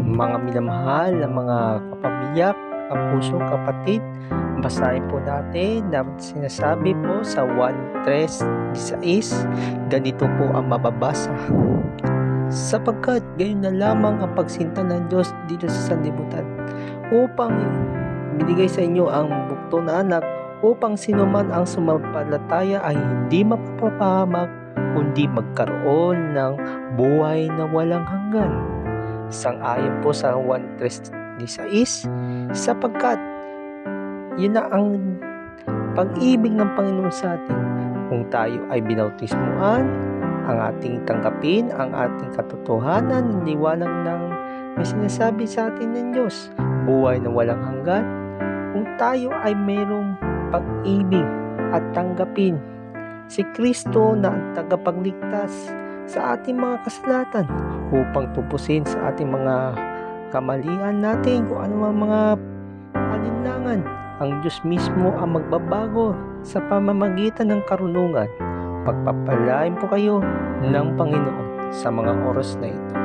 Mga minamahal na mga kapamilya, kapuso, kapatid, basahin po natin na sinasabi po sa 1:3-16, ganito po ang mababasa. Sapagkat gayon na lamang ang pagsinta ng Diyos dito sa sanlibutan, upang binigay sa inyo ang bugto na anak, upang sinuman ang sumampalataya ay hindi mapapahamak, kundi magkaroon ng buhay na walang hanggan. Sang-ayon po sa 1:3-16, sapagkat yun na ang pag-ibig ng Panginoon sa atin. Kung tayo ay binautismuhan, ang ating tanggapin, ang ating katotohanan, liwanag ng may sinasabi sa atin ng Diyos, buhay na walang hanggan. Kung tayo ay mayroong pag-ibig at tanggapin si Kristo na ang tagapagligtas sa ating mga kasalatan, upang tubusin sa ating mga kamalian natin, kung ano mga alinlangan, ang Diyos mismo ang magbabago sa pamamagitan ng karunungan. Pagpapalain po kayo ng Panginoon sa mga oras na ito.